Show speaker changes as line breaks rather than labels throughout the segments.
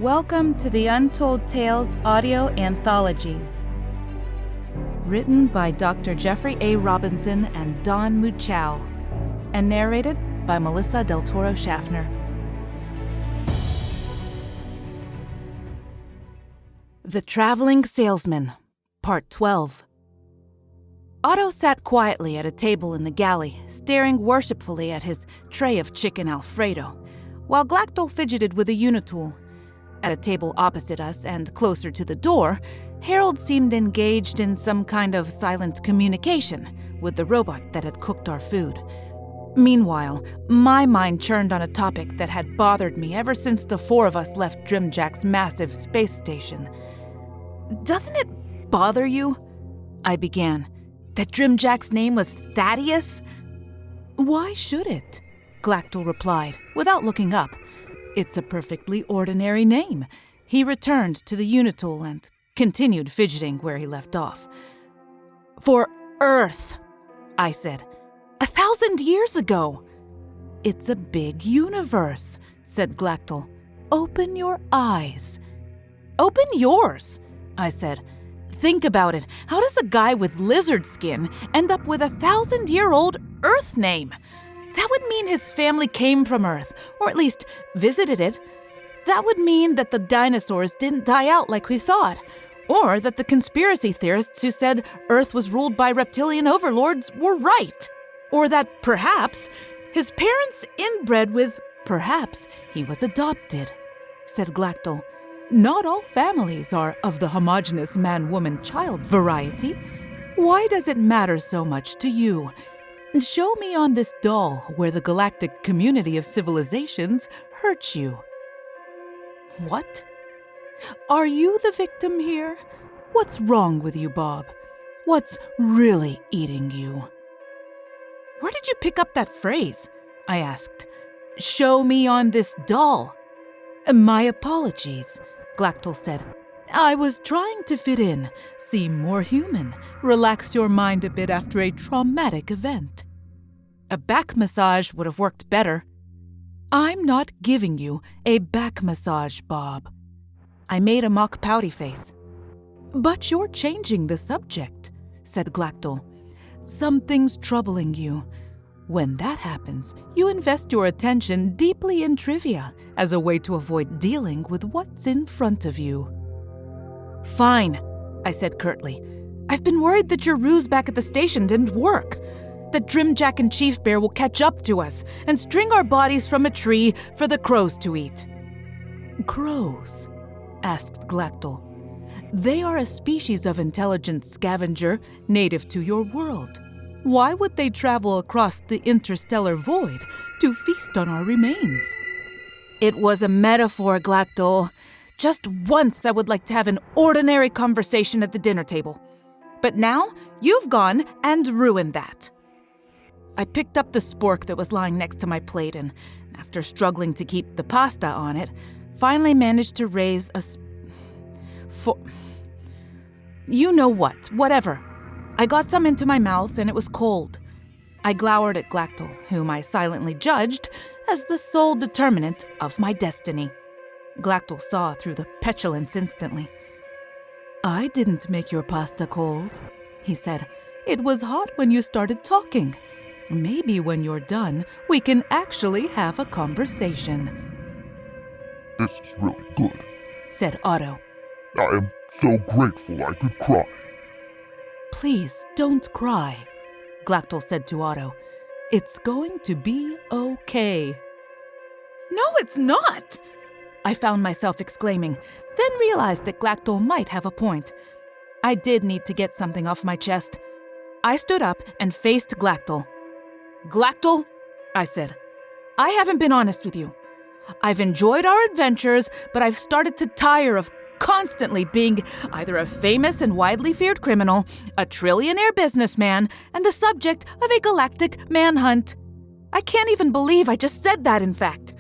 Welcome to the Untold Tales audio anthologies. Written by Dr. Jeffrey A. Robinson and Don Muchow, and narrated by Melissa Del Toro Schaffner. The Traveling Salesman, Part 12. Otto sat quietly at a table in the galley, staring worshipfully at his tray of chicken Alfredo, while Glactyl fidgeted with a unitool. At a table opposite us and closer to the door, Harold seemed engaged in some kind of silent communication with the robot that had cooked our food. Meanwhile, my mind churned on a topic that had bothered me ever since the four of us left Drimjack's massive space station. "Doesn't it bother you," I began, "that Drimjack's name was Thaddeus?" "Why should it?" Glactyl replied, without looking up. "It's a perfectly ordinary name." He returned to the unitool and continued fidgeting where he left off. "For Earth," I said. 1,000 years ago. "It's a big universe," said Glactyl. "Open your eyes." "Open yours," I said. "Think about it. How does a guy with lizard skin end up with a 1,000-year-old Earth name? That would mean his family came from Earth, or at least visited it. That would mean that the dinosaurs didn't die out like we thought, or that the conspiracy theorists who said Earth was ruled by reptilian overlords were right, or that perhaps his parents inbred with, perhaps he was adopted," said Glactyl. "Not all families are of the homogeneous man-woman-child variety. Why does it matter so much to you? Show me on this doll where the galactic community of civilizations hurt you." "What? Are you the victim here? What's wrong with you, Bob? What's really eating you?" "Where did you pick up that phrase?" I asked. "Show me on this doll." "My apologies," Glactyl said. "I was trying to fit in, seem more human, relax your mind a bit after a traumatic event." "A back massage would have worked better." "I'm not giving you a back massage, Bob." I made a mock pouty face. "But you're changing the subject," said Glactyl. "Something's troubling you. When that happens, you invest your attention deeply in trivia as a way to avoid dealing with what's in front of you." "Fine," I said curtly. "I've been worried that your ruse back at the station didn't work, that Drimjack and Chief Bear will catch up to us and string our bodies from a tree for the crows to eat." "Crows?" asked Glactyl. "They are a species of intelligent scavenger native to your world. Why would they travel across the interstellar void to feast on our remains?" "It was a metaphor, Glactyl. Just once I would like to have an ordinary conversation at the dinner table. But now you've gone and ruined that." I picked up the spork that was lying next to my plate and, after struggling to keep the pasta on it, finally managed to raise a You know what, whatever. I got some into my mouth and it was cold. I glowered at Glactyl, whom I silently judged as the sole determinant of my destiny. Glactyl saw through the petulance instantly. "I didn't make your pasta cold," he said. "It was hot when you started talking. Maybe when you're done, we can actually have a conversation."
"This is really good,"
said Otto.
"I am so grateful I could cry."
"Please don't cry," Glactyl said to Otto. "It's going to be okay." "No, it's not!" I found myself exclaiming, then realized that Glactyl might have a point. I did need to get something off my chest. I stood up and faced Glactyl. "Glactyl," I said, "I haven't been honest with you. I've enjoyed our adventures, but I've started to tire of constantly being either a famous and widely feared criminal, a trillionaire businessman, and the subject of a galactic manhunt. I can't even believe I just said that, in fact.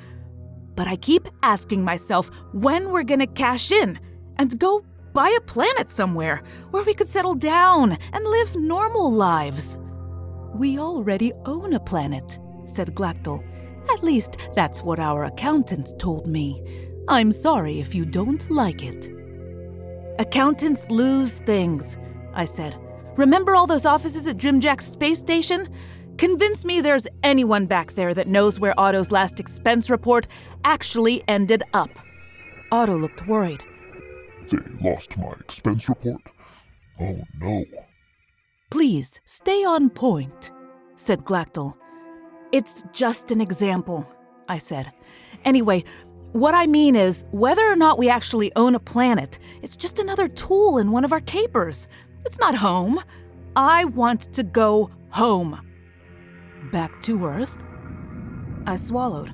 But I keep asking myself when we're gonna cash in and go buy a planet somewhere where we could settle down and live normal lives." "We already own a planet," said Glactyl. "At least that's what our accountant told me. I'm sorry if you don't like it. Accountants lose things, I said. Remember all those offices at Drimjack's space station? Convince me there's anyone back there that knows where Otto's last expense report actually ended up. Otto looked worried.
They lost my expense report? Oh no.
Please, stay on point, said Glactyl. It's just an example, I said. Anyway, what I mean is, whether or not we actually own a planet, it's just another tool in one of our capers. It's not home. I want to go home. Back to Earth? I swallowed,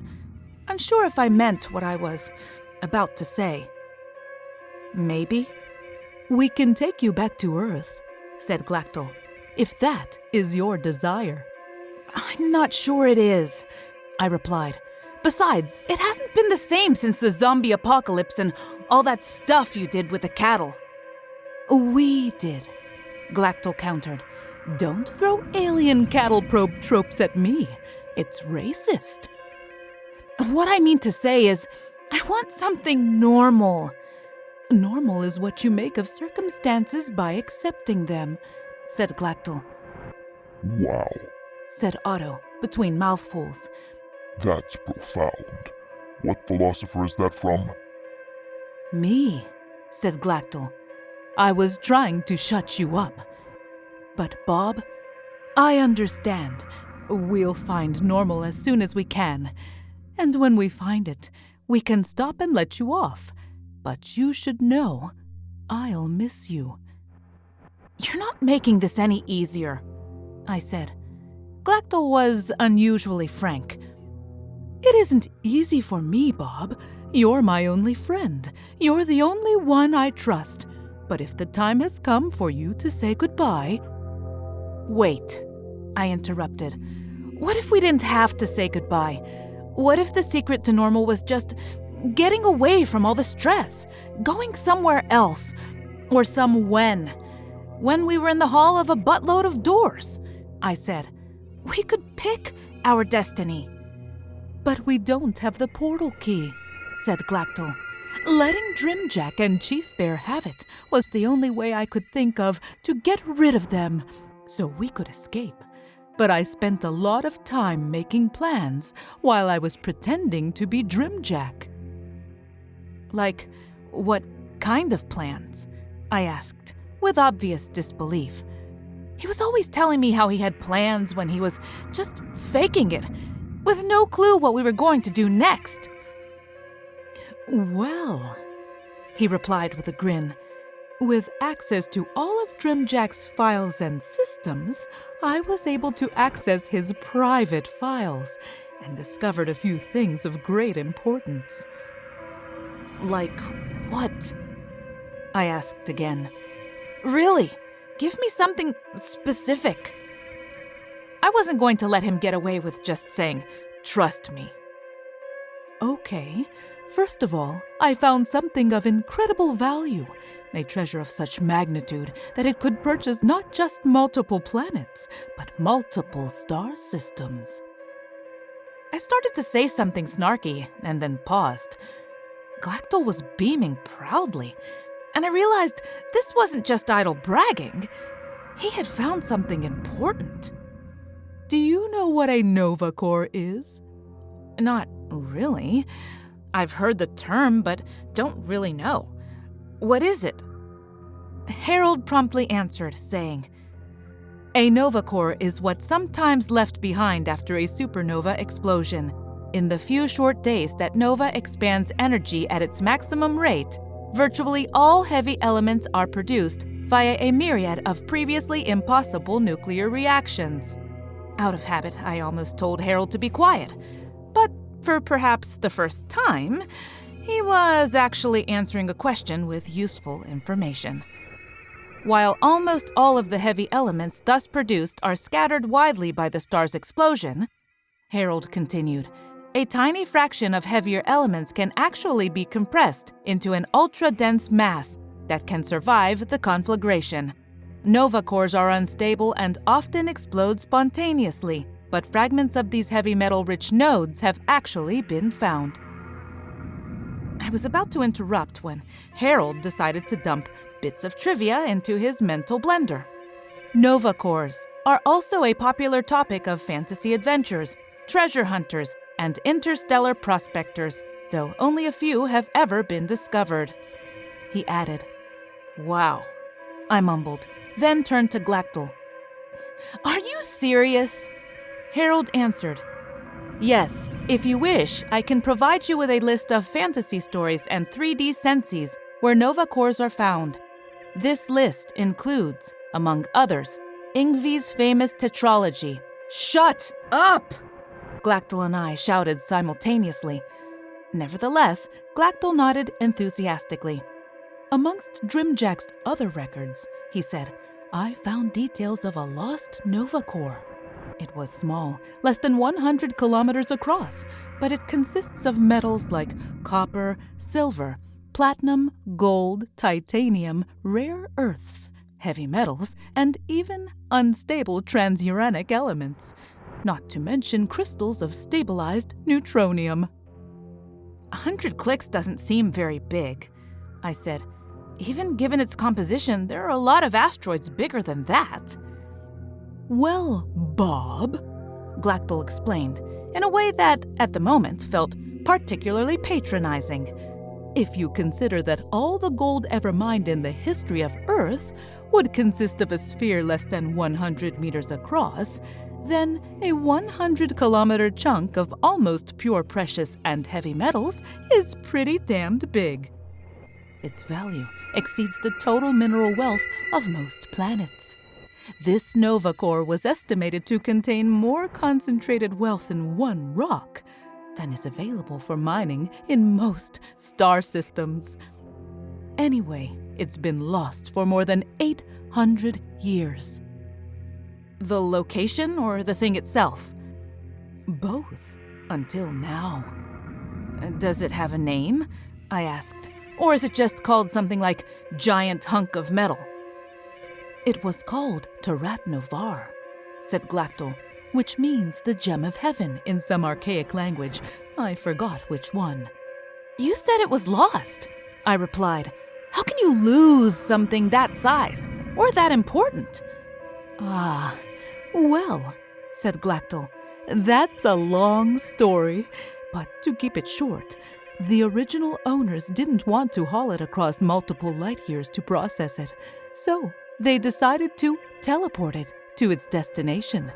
unsure if I meant what I was about to say. Maybe. We can take you back to Earth, said Glactyl, if that is your desire. I'm not sure it is, I replied. Besides, it hasn't been the same since the zombie apocalypse and all that stuff you did with the cattle. We did, Glactyl countered. Don't throw alien cattle probe tropes at me. It's racist. What I mean to say is, I want something normal. Normal is what you make of circumstances by accepting them, said Glactyl.
Wow.
Said Otto, between mouthfuls.
That's profound. What philosopher is that from?
Me, said Glactyl. I was trying to shut you up. But Bob, I understand. We'll find normal as soon as we can. And when we find it, we can stop and let you off. But you should know, I'll miss you. You're not making this any easier, I said. Glactyl was unusually frank. It isn't easy for me, Bob. You're my only friend. You're the only one I trust. But if the time has come for you to say goodbye... Wait, I interrupted. What if we didn't have to say goodbye? What if the secret to normal was just getting away from all the stress, going somewhere else, or when we were in the hall of a buttload of doors? I said. We could pick our destiny. But we don't have the portal key, said Glactyl. Letting Drimjack and Chief Bear have it was the only way I could think of to get rid of them, so we could escape. But I spent a lot of time making plans while I was pretending to be Drimjack. Like, what kind of plans? I asked, with obvious disbelief. He was always telling me how he had plans when he was just faking it, with no clue what we were going to do next. Well, he replied with a grin, with access to all of Drimjack's files and systems, I was able to access his private files and discovered a few things of great importance. Like what? I asked again. Really, give me something specific. I wasn't going to let him get away with just saying, "Trust me." Okay, first of all, I found something of incredible value, a treasure of such magnitude that it could purchase not just multiple planets, but multiple star systems. I started to say something snarky and then paused. Glactyl was beaming proudly, and I realized this wasn't just idle bragging. He had found something important. Do you know what a Nova Core is? Not really. I've heard the term, but don't really know. What is it? Harold promptly answered, saying, A nova core is what's sometimes left behind after a supernova explosion. In the few short days that nova expands energy at its maximum rate, virtually all heavy elements are produced via a myriad of previously impossible nuclear reactions. Out of habit, I almost told Harold to be quiet, but for perhaps the first time, he was actually answering a question with useful information. While almost all of the heavy elements thus produced are scattered widely by the star's explosion, Harold continued, a tiny fraction of heavier elements can actually be compressed into an ultra-dense mass that can survive the conflagration. Nova cores are unstable and often explode spontaneously, but fragments of these heavy metal-rich nodes have actually been found. I was about to interrupt when Harold decided to dump bits of trivia into his mental blender. Nova cores are also a popular topic of fantasy adventures, treasure hunters, and interstellar prospectors, though only a few have ever been discovered. He added, "Wow," I mumbled, then turned to Glactyl. "Are you serious?" Harold answered, "Yes, if you wish, I can provide you with a list of fantasy stories and 3D senses where nova cores are found. This list includes, among others, Yngvie's famous tetralogy." "Shut up!" Glactyl and I shouted simultaneously. Nevertheless, Glactyl nodded enthusiastically. "Amongst Drimjack's other records," he said, "I found details of a lost nova core. It was small, less than 100 kilometers across, but it consists of metals like copper, silver, platinum, gold, titanium, rare earths, heavy metals, and even unstable transuranic elements, not to mention crystals of stabilized neutronium." 100 clicks doesn't seem very big, I said. "Even given its composition, there are a lot of asteroids bigger than that." "Well, Bob," Glactyl explained, in a way that, at the moment, felt particularly patronizing. "If you consider that all the gold ever mined in the history of Earth would consist of a sphere less than 100 meters across, then a 100-kilometer chunk of almost pure precious and heavy metals is pretty damned big. Its value exceeds the total mineral wealth of most planets. This nova core was estimated to contain more concentrated wealth in one rock than is available for mining in most star systems. Anyway, it's been lost for more than 800 years. The location or the thing itself? Both, until now. Does it have a name? I asked. Or is it just called something like giant hunk of metal? It was called Tarat Novar, said Glactyl, which means the gem of heaven in some archaic language. I forgot which one. You said it was lost, I replied. How can you lose something that size or that important? Ah, well, said Glactyl, that's a long story, but to keep it short, the original owners didn't want to haul it across multiple light years to process it, so they decided to teleport it to its destination.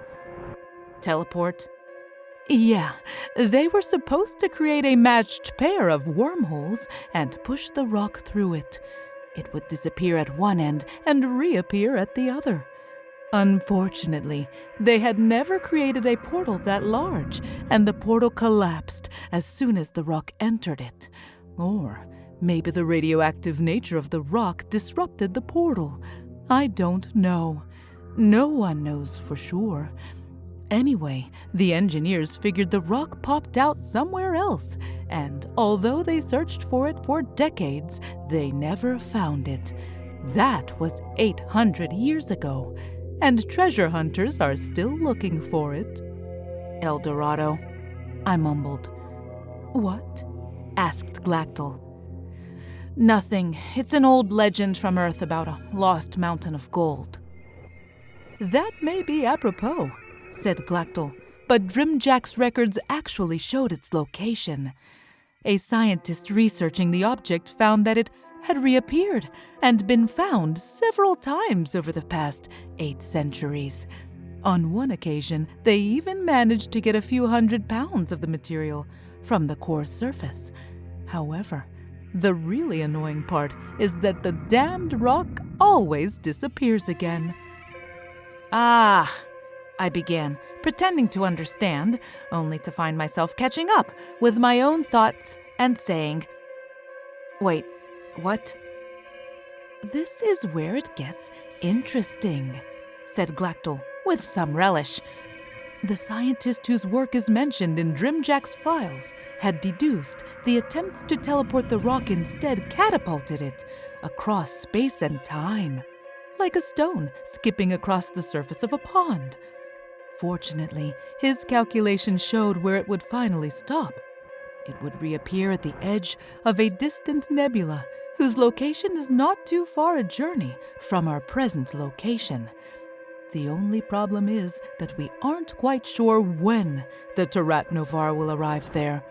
Teleport? Yeah, they were supposed to create a matched pair of wormholes and push the rock through it. It would disappear at one end and reappear at the other. Unfortunately, they had never created a portal that large, and the portal collapsed as soon as the rock entered it. Or maybe the radioactive nature of the rock disrupted the portal. I don't know. No one knows for sure. Anyway, the engineers figured the rock popped out somewhere else, and although they searched for it for decades, they never found it. That was 800 years ago, and treasure hunters are still looking for it. El Dorado, I mumbled. What? Asked Glactyl. Nothing. It's an old legend from Earth about a lost mountain of gold. That may be apropos, said Glactyl, but Drimjack's records actually showed its location. A scientist researching the object found that it had reappeared and been found several times over the past 8 centuries. On one occasion, they even managed to get a few 100 pounds of the material from the core surface. However, the really annoying part is that the damned rock always disappears again. Ah, I began, pretending to understand, only to find myself catching up with my own thoughts and saying, Wait, what? This is where it gets interesting, said Glactyl with some relish. The scientist whose work is mentioned in Drimjack's files had deduced the attempts to teleport the rock instead catapulted it across space and time, like a stone skipping across the surface of a pond. Fortunately, his calculation showed where it would finally stop. It would reappear at the edge of a distant nebula whose location is not too far a journey from our present location. The only problem is that we aren't quite sure when the Tarat Novar will arrive there,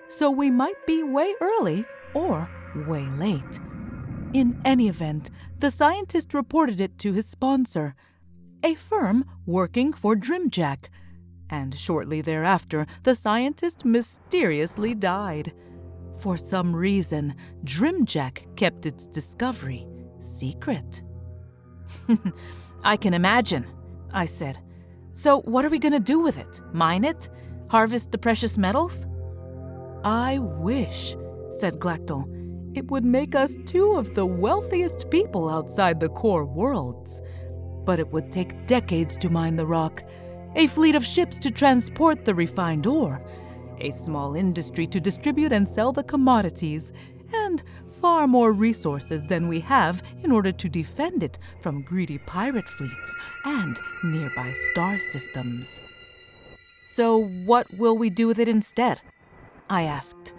so we might be way early or way late. In any event, the scientist reported it to his sponsor, a firm working for Drimjack, and shortly thereafter the scientist mysteriously died. For some reason, Drimjack kept its discovery secret. I can imagine, I said. So what are we going to do with it? Mine it? Harvest the precious metals? I wish, said Glactyl. It would make us two of the wealthiest people outside the core worlds. But it would take decades to mine the rock, a fleet of ships to transport the refined ore, a small industry to distribute and sell the commodities, and far more resources than we have in order to defend it from greedy pirate fleets and nearby star systems. So what will we do with it instead? I asked.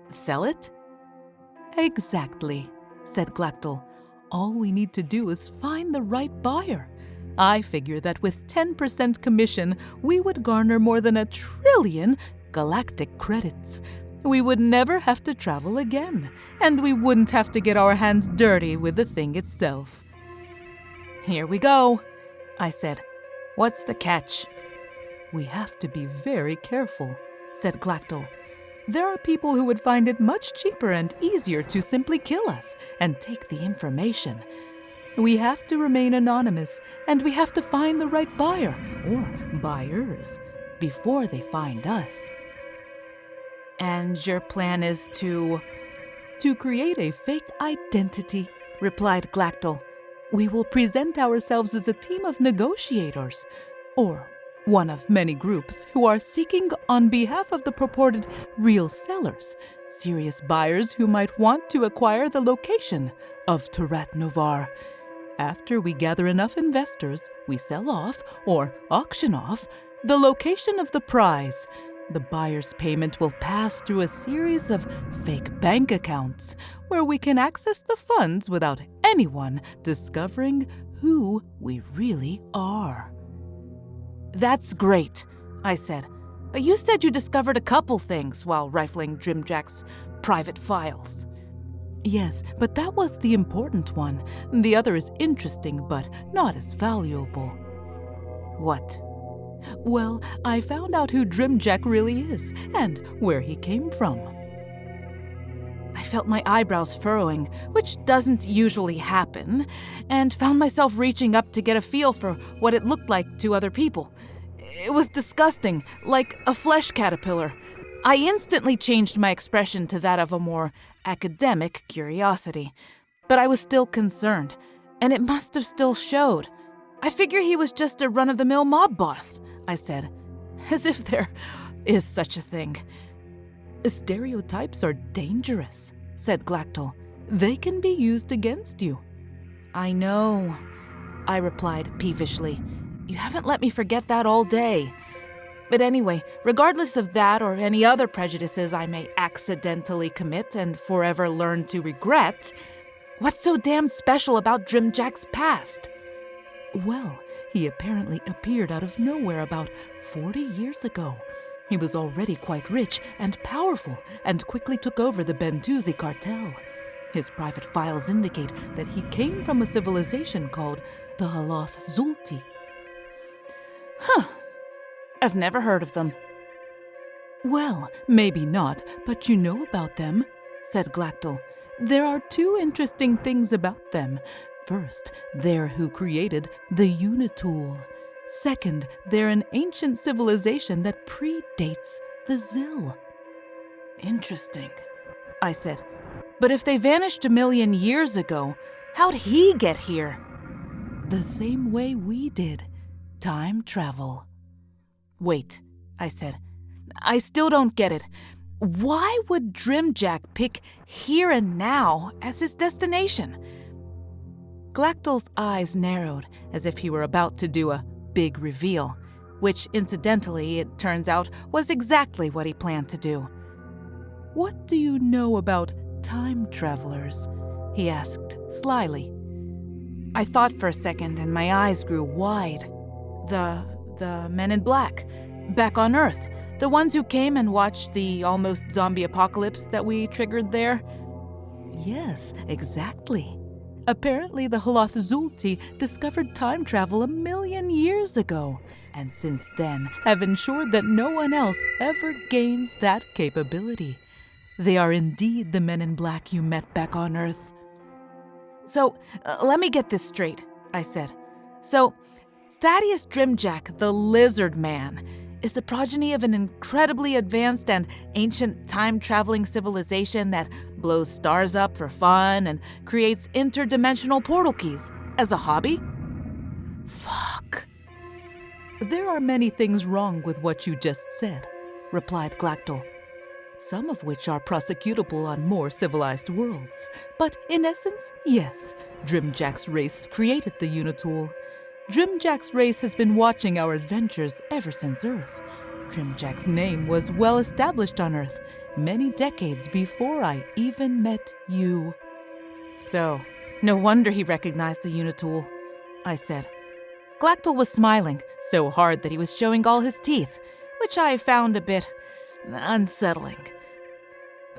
Sell it? Exactly, said Glactyl. All we need to do is find the right buyer. I figure that with 10% commission, we would garner more than 1 trillion galactic credits. We would never have to travel again, and we wouldn't have to get our hands dirty with the thing itself. Here we go, I said. What's the catch? We have to be very careful, said Glactyl. There are people who would find it much cheaper and easier to simply kill us and take the information. We have to remain anonymous, and we have to find the right buyer, or buyers, before they find us. And your plan is to create a fake identity, replied Glactyl. We will present ourselves as a team of negotiators, or one of many groups who are seeking on behalf of the purported real sellers, serious buyers who might want to acquire the location of Tarat Novar. After we gather enough investors, we sell off, or auction off, the location of the prize. The buyer's payment will pass through a series of fake bank accounts where we can access the funds without anyone discovering who we really are. That's great, I said. But you said you discovered a couple things while rifling Drimjack's private files. Yes, but that was the important one. The other is interesting, but not as valuable. What? Well, I found out who Drimjack really is, and where he came from. I felt my eyebrows furrowing, which doesn't usually happen, and found myself reaching up to get a feel for what it looked like to other people. It was disgusting, like a flesh caterpillar. I instantly changed my expression to that of a more academic curiosity, but I was still concerned, and it must have still showed. I figure he was just a run-of-the-mill mob boss, I said, as if there is such a thing. Stereotypes are dangerous, said Glactyl. They can be used against you. I know, I replied peevishly. You haven't let me forget that all day. But anyway, regardless of that or any other prejudices I may accidentally commit and forever learn to regret, what's so damn special about Drimjack's past? Well, he apparently appeared out of nowhere about 40 years ago. He was already quite rich and powerful and quickly took over the Bentuzi cartel. His private files indicate that he came from a civilization called the Haloth Zulti. Huh. I've never heard of them. Well, maybe not, but you know about them, said Glactyl. There are 2 interesting things about them. First, they're who created the Unitool. Second, they're an ancient civilization that predates the Zil. Interesting, I said. But if they vanished 1 million years ago, how'd he get here? The same way we did. Time travel. Wait, I said. I still don't get it. Why would Drimjack pick here and now as his destination? Glactyl's eyes narrowed as if he were about to do a big reveal, which incidentally, it turns out, was exactly what he planned to do. "What do you know about time travelers?" he asked slyly. I thought for a second and my eyes grew wide. The men in black, back on Earth, the ones who came and watched the almost zombie apocalypse that we triggered there? Yes, exactly. Apparently the Holoth Zulti discovered time travel 1,000,000 years ago, and since then have ensured that no one else ever gains that capability. They are indeed the men in black you met back on Earth. So, let me get this straight, I said. So, Thaddeus Drimjack, the Lizard Man, is the progeny of an incredibly advanced and ancient time-traveling civilization that blows stars up for fun and creates interdimensional portal keys as a hobby? Fuck. There are many things wrong with what you just said, replied Glactyl, some of which are prosecutable on more civilized worlds. But in essence, yes, Drimjack's race created the Unitool. Drimjack's race has been watching our adventures ever since Earth. Drimjack's name was well established on Earth many decades before I even met you. So, no wonder he recognized the Unitool, I said. Glactyl was smiling so hard that he was showing all his teeth, which I found a bit unsettling.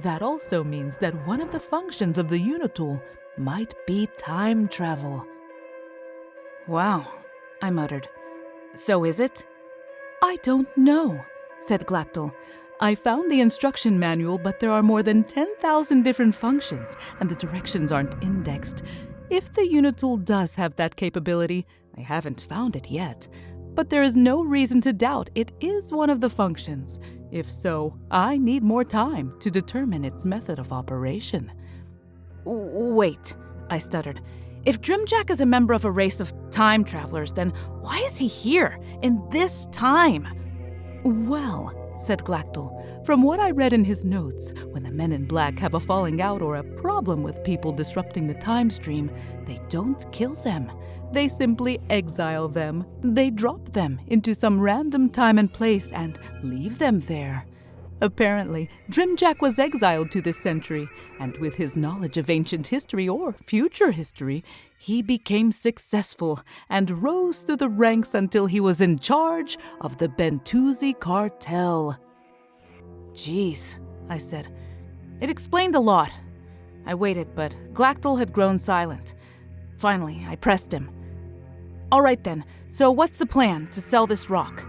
That also means that one of the functions of the Unitool might be time travel. Wow, I muttered. So is it? I don't know, said Glactyl. I found the instruction manual, but there are more than 10,000 different functions, and the directions aren't indexed. If the Unitool does have that capability, I haven't found it yet, but there is no reason to doubt it is one of the functions. If so, I need more time to determine its method of operation. Wait, I stuttered. If Drimjack is a member of a race of time travelers, then why is he here, in this time? Well, said Glactyl, from what I read in his notes, when the men in black have a falling out or a problem with people disrupting the time stream, they don't kill them. They simply exile them. They drop them into some random time and place and leave them there. Apparently, Drimjack was exiled to this century, and with his knowledge of ancient history or future history, he became successful and rose through the ranks until he was in charge of the Bentusi cartel. Jeez, I said. It explained a lot. I waited, but Glactyl had grown silent. Finally, I pressed him. All right then, so what's the plan to sell this rock?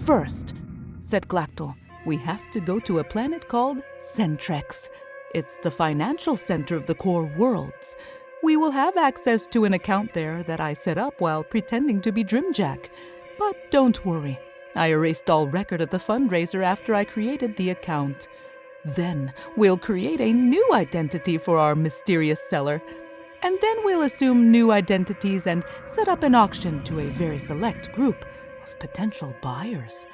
First, said Glactyl, we have to go to a planet called Centrex. It's the financial center of the core worlds. We will have access to an account there that I set up while pretending to be Drimjack. But don't worry, I erased all record of the fundraiser after I created the account. Then we'll create a new identity for our mysterious seller. And then we'll assume new identities and set up an auction to a very select group of potential buyers.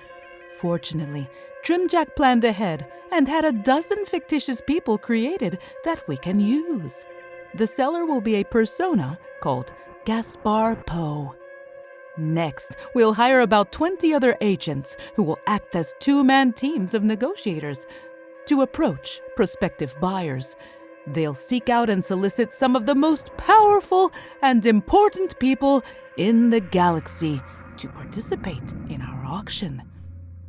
Fortunately, Drimjack planned ahead and had a dozen fictitious people created that we can use. The seller will be a persona called Gaspar Poe. Next, we'll hire about 20 other agents who will act as two-man teams of negotiators to approach prospective buyers. They'll seek out and solicit some of the most powerful and important people in the galaxy to participate in our auction.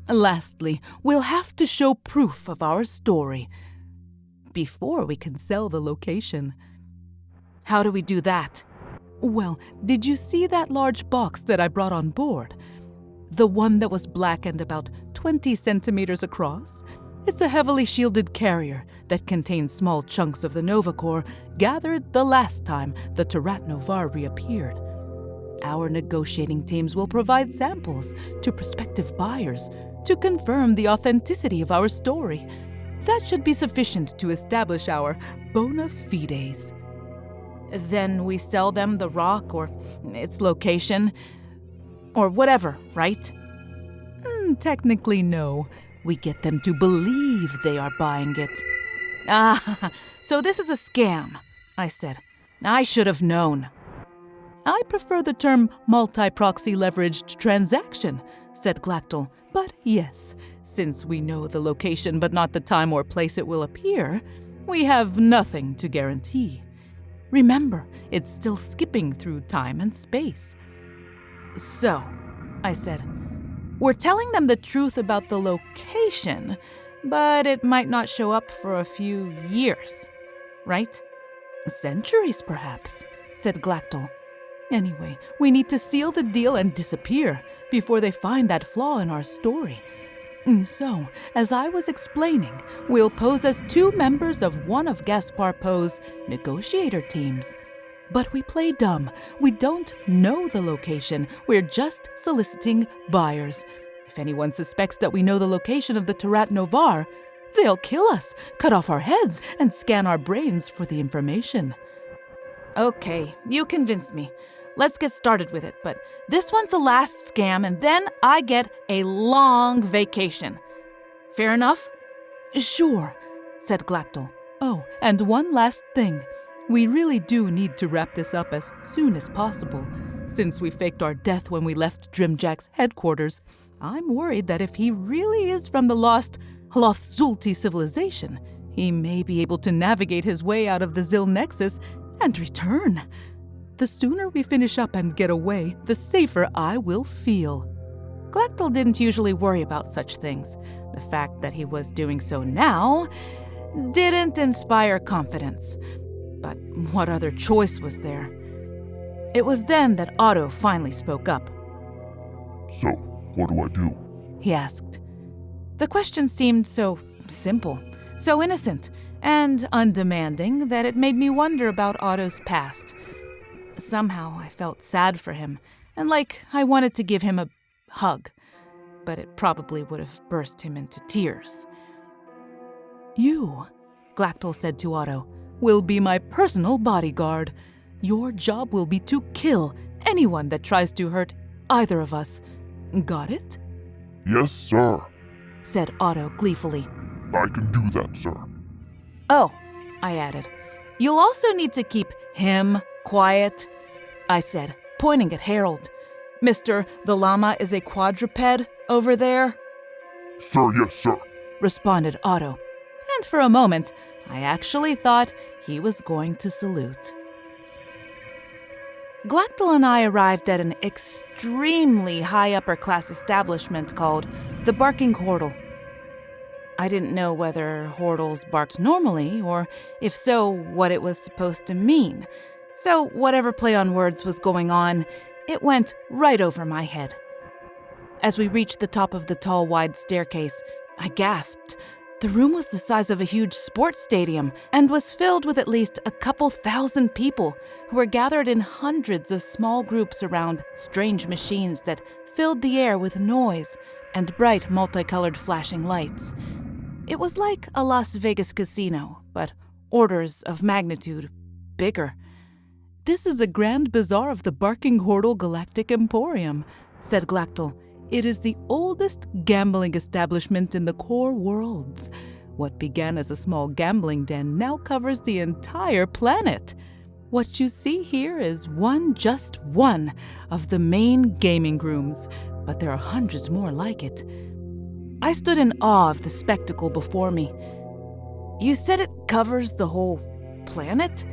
Lastly, we'll have to show proof of our story before we can sell the location. How do we do that? Well, did you see that large box that I brought on board? The one that was black and about 20 centimeters across? It's a heavily shielded carrier that contains small chunks of the Nova Core gathered the last time the Tarat Novar reappeared. Our negotiating teams will provide samples to prospective buyers to confirm the authenticity of our story. That should be sufficient to establish our bona fides. Then we sell them the rock or its location, or whatever, right? Technically, no. We get them to believe they are buying it. Ah, so this is a scam, I said. I should have known. I prefer the term multi-proxy leveraged transaction, said Glactyl. But yes, since we know the location but not the time or place it will appear, we have nothing to guarantee. Remember, it's still skipping through time and space. So, I said, we're telling them the truth about the location, but it might not show up for a few years, right? Centuries, perhaps, said Glactyl. Anyway, we need to seal the deal and disappear before they find that flaw in our story. So, as I was explaining, we'll pose as 2 members of one of Gaspar Poe's negotiator teams. But we play dumb. We don't know the location. We're just soliciting buyers. If anyone suspects that we know the location of the Tarat Novar, they'll kill us, cut off our heads, and scan our brains for the information. Okay, you convinced me. Let's get started with it, but this one's the last scam, and then I get a long vacation. Fair enough? Sure, said Glactyl. Oh, and one last thing. We really do need to wrap this up as soon as possible. Since we faked our death when we left Drimjack's headquarters, I'm worried that if he really is from the lost Hlothzulti civilization, he may be able to navigate his way out of the Zil Nexus and return. The sooner we finish up and get away, the safer I will feel. Glactyl didn't usually worry about such things. The fact that he was doing so now didn't inspire confidence. But what other choice was there? It was then that Otto finally spoke up.
So, what do I do?
He asked. The question seemed so simple, so innocent, and undemanding that it made me wonder about Otto's past. Somehow I felt sad for him, and like I wanted to give him a hug, but it probably would have burst him into tears. You, Glactyl said to Otto, will be my personal bodyguard. Your job will be to kill anyone that tries to hurt either of us. Got it?
Yes, sir,
said Otto gleefully.
I can do that, sir.
Oh, I added, you'll also need to keep him quiet, I said, pointing at Harold. Mr. The llama is a quadruped over there?
Sir, yes, sir, responded
Otto. And for a moment, I actually thought he was going to salute. Glactyl and I arrived at an extremely high upper-class establishment called the Barking Hordle. I didn't know whether hordles barked normally, or if so, what it was supposed to mean. So whatever play on words was going on, it went right over my head. As we reached the top of the tall, wide staircase, I gasped. The room was the size of a huge sports stadium and was filled with at least a couple thousand people who were gathered in hundreds of small groups around strange machines that filled the air with noise and bright, multicolored flashing lights. It was like a Las Vegas casino, but orders of magnitude bigger. This is a grand bazaar of the Barking Hordle Galactic Emporium, said Glactyl. It is the oldest gambling establishment in the core worlds. What began as a small gambling den now covers the entire planet. What you see here is just one of the main gaming rooms, but there are hundreds more like it. I stood in awe of the spectacle before me. You said it covers the whole planet?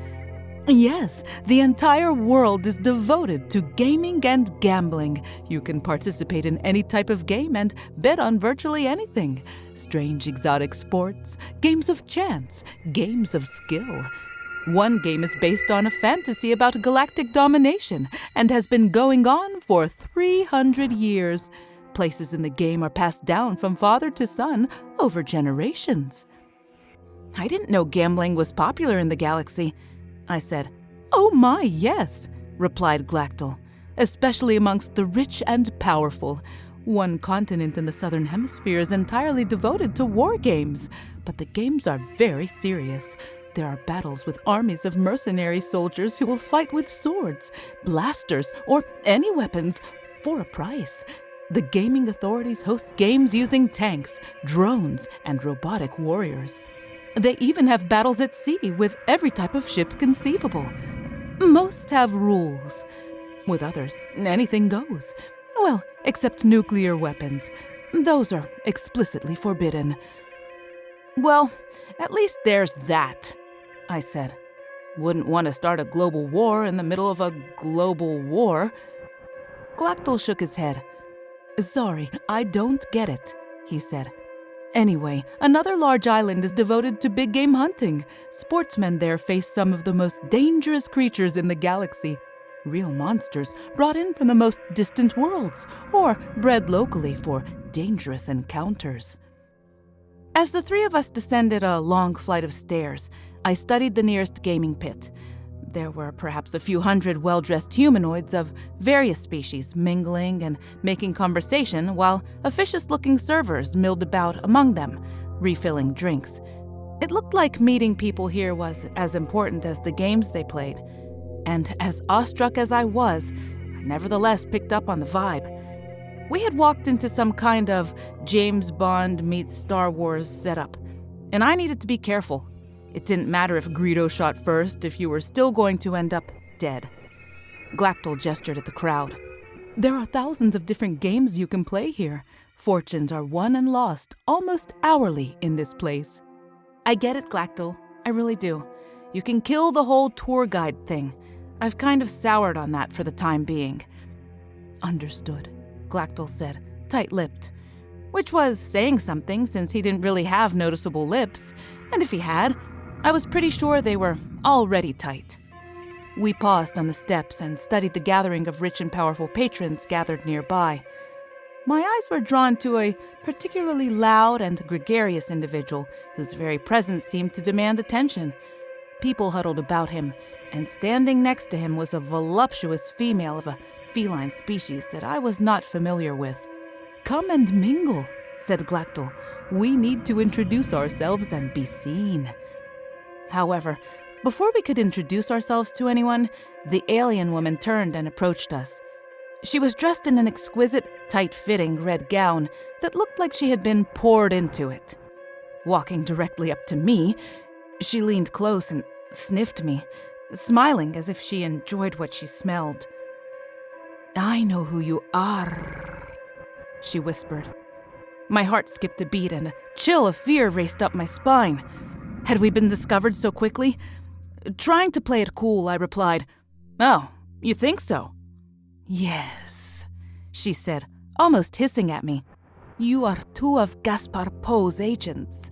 Yes, the entire world is devoted to gaming and gambling. You can participate in any type of game and bet on virtually anything. Strange exotic sports, games of chance, games of skill. One game is based on a fantasy about galactic domination and has been going on for 300 years. Places in the game are passed down from father to son over generations. I didn't know gambling was popular in the galaxy, I said. Oh my, yes, replied Glactyl, especially amongst the rich and powerful. One continent in the southern hemisphere is entirely devoted to war games, but the games are very serious. There are battles with armies of mercenary soldiers who will fight with swords, blasters, or any weapons for a price. The gaming authorities host games using tanks, drones, and robotic warriors. They even have battles at sea with every type of ship conceivable. Most have rules. With others, anything goes. Well, except nuclear weapons. Those are explicitly forbidden. Well, at least there's that, I said. Wouldn't want to start a global war in the middle of a global war. Glactyl shook his head. Sorry, I don't get it, he said. Anyway, another large island is devoted to big game hunting. Sportsmen there face some of the most dangerous creatures in the galaxy. Real monsters brought in from the most distant worlds, or bred locally for dangerous encounters. As the three of us descended a long flight of stairs, I studied the nearest gaming pit. There were perhaps a few hundred well-dressed humanoids of various species mingling and making conversation while officious-looking servers milled about among them, refilling drinks. It looked like meeting people here was as important as the games they played. And as awestruck as I was, I nevertheless picked up on the vibe. We had walked into some kind of James Bond meets Star Wars setup, and I needed to be careful. It didn't matter if Greedo shot first if you were still going to end up dead. Glactyl gestured at the crowd. There are thousands of different games you can play here. Fortunes are won and lost almost hourly in this place. I get it, Glactyl. I really do. You can kill the whole tour guide thing. I've kind of soured on that for the time being. Understood, Glactyl said, tight-lipped. Which was saying something since he didn't really have noticeable lips, and if he had, I was pretty sure they were already tight. We paused on the steps and studied the gathering of rich and powerful patrons gathered nearby. My eyes were drawn to a particularly loud and gregarious individual whose very presence seemed to demand attention. People huddled about him, and standing next to him was a voluptuous female of a feline species that I was not familiar with. Come and mingle, said Glactyl. We need to introduce ourselves and be seen. However, before we could introduce ourselves to anyone, the alien woman turned and approached us. She was dressed in an exquisite, tight-fitting red gown that looked like she had been poured into it. Walking directly up to me, she leaned close and sniffed me, smiling as if she enjoyed what she smelled. I know who you are, she whispered. My heart skipped a beat and a chill of fear raced up my spine. Had we been discovered so quickly? Trying to play it cool, I replied, Oh, you think so? Yes, she said, almost hissing at me. You are two of Gaspar Poe's agents.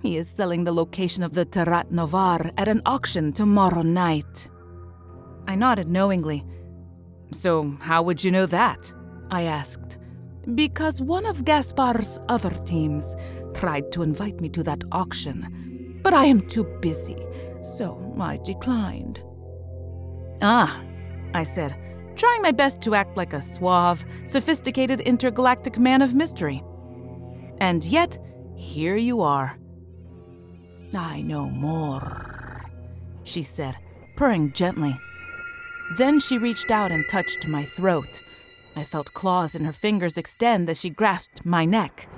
He is selling the location of the Terrat Novar at an auction tomorrow night. I nodded knowingly. So how would you know that? I asked. Because one of Gaspar's other teams tried to invite me to that auction, but I am too busy, so I declined. Ah, I said, trying my best to act like a suave, sophisticated intergalactic man of mystery. And yet, here you are. I know more, she said, purring gently. Then she reached out and touched my throat. I felt claws in her fingers extend as she grasped my neck.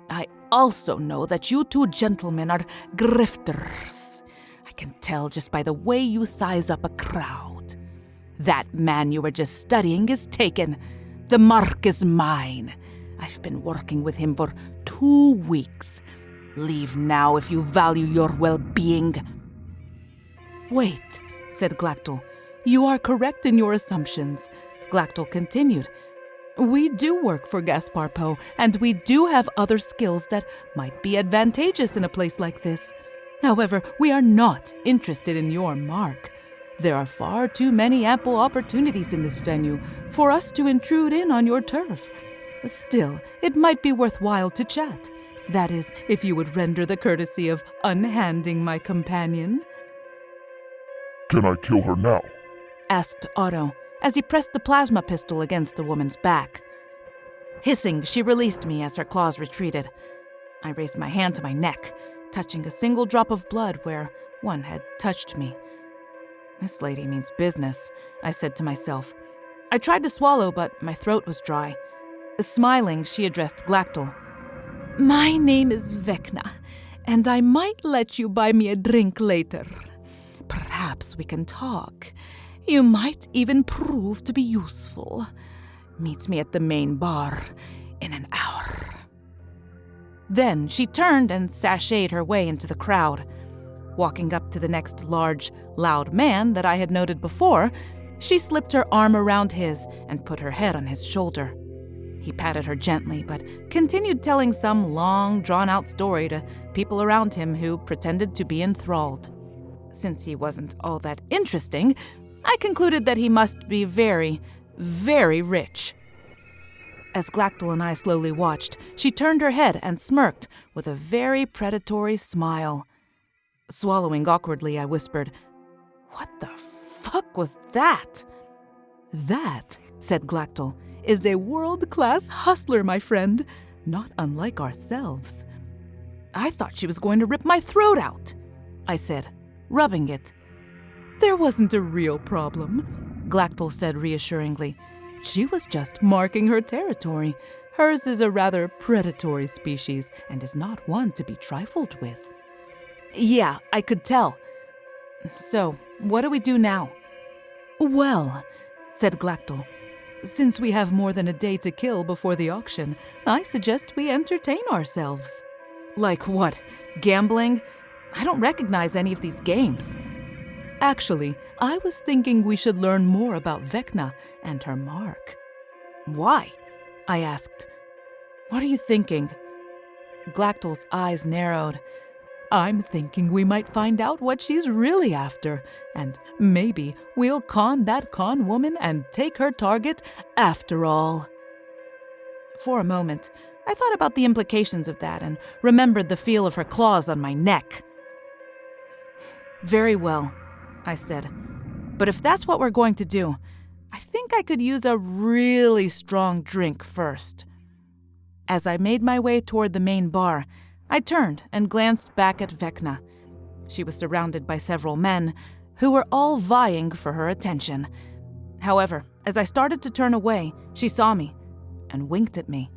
I also know that you two gentlemen are grifters. I can tell just by the way you size up a crowd. That man you were just studying is taken. The mark is mine. I've been working with him for 2 weeks. Leave now if you value your well-being. Wait, said Glactyl. You are correct in your assumptions. Glactyl continued. We do work for Gaspar Poe, and we do have other skills that might be advantageous in a place like this. However, we are not interested in your mark. There are far too many ample opportunities in this venue for us to intrude in on your turf. Still, it might be worthwhile to chat. That is, if you would render the courtesy of unhanding my companion.
Can I kill her now?
Asked Otto, as he pressed the plasma pistol against the woman's back. Hissing, she released me as her claws retreated. I raised my hand to my neck, touching a single drop of blood where one had touched me. This lady means business, I said to myself. I tried to swallow, but my throat was dry. Smiling, she addressed Glactyl. My name is Vecna, and I might let you buy me a drink later. Perhaps we can talk. You might even prove to be useful. Meet me at the main bar in an hour." Then she turned and sashayed her way into the crowd. Walking up to the next large, loud man that I had noted before, she slipped her arm around his and put her head on his shoulder. He patted her gently, but continued telling some long, drawn-out story to people around him who pretended to be enthralled. Since he wasn't all that interesting, I concluded that he must be very, very rich. As Glactyl and I slowly watched, she turned her head and smirked with a very predatory smile. Swallowing awkwardly, I whispered, "What the fuck was that?" "That," said Glactyl, "is a world-class hustler, my friend, not unlike ourselves." "I thought she was going to rip my throat out," I said, rubbing it. "There wasn't a real problem," Glactyl said reassuringly. "She was just marking her territory. Hers is a rather predatory species and is not one to be trifled with." "Yeah, I could tell. So, what do we do now?" "Well," said Glactyl, "since we have more than a day to kill before the auction, I suggest we entertain ourselves." "Like what? Gambling? I don't recognize any of these games." "Actually, I was thinking we should learn more about Vecna and her mark." "Why?" I asked. "What are you thinking?" Glactyl's eyes narrowed. "I'm thinking we might find out what she's really after, and maybe we'll con that con woman and take her target after all." For a moment, I thought about the implications of that and remembered the feel of her claws on my neck. "Very well," I said. "But if that's what we're going to do, I think I could use a really strong drink first." As I made my way toward the main bar, I turned and glanced back at Vecna. She was surrounded by several men, who were all vying for her attention. However, as I started to turn away, she saw me and winked at me.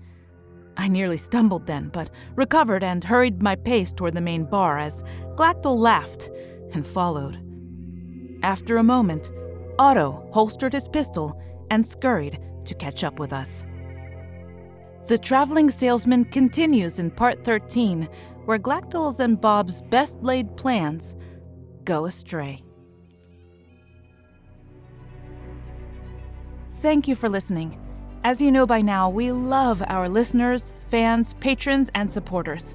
I nearly stumbled then, but recovered and hurried my pace toward the main bar as Glactyl laughed and followed. After a moment, Otto holstered his pistol and scurried to catch up with us. The Traveling Salesman continues in Part 13, where Glactyl's and Bob's best-laid plans go astray. Thank you for listening. As you know by now, we love our listeners, fans, patrons, and supporters.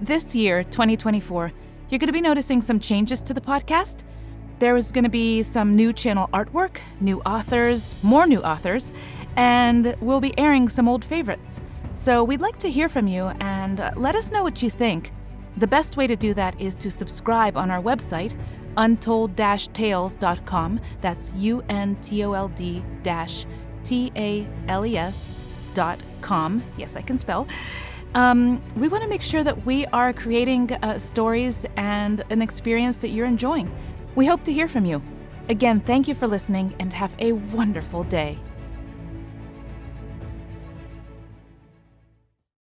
This year, 2024, you're going to be noticing some changes to the podcast. There is going to be some new channel artwork, new authors, more new authors, and we'll be airing some old favorites. So we'd like to hear from you and let us know what you think. The best way to do that is to subscribe on our website, untold-tales.com. That's untold-tales.com. Yes, I can spell. We want to make sure that we are creating stories and an experience that you're enjoying. We hope to hear from you. Again, thank you for listening and have a wonderful day.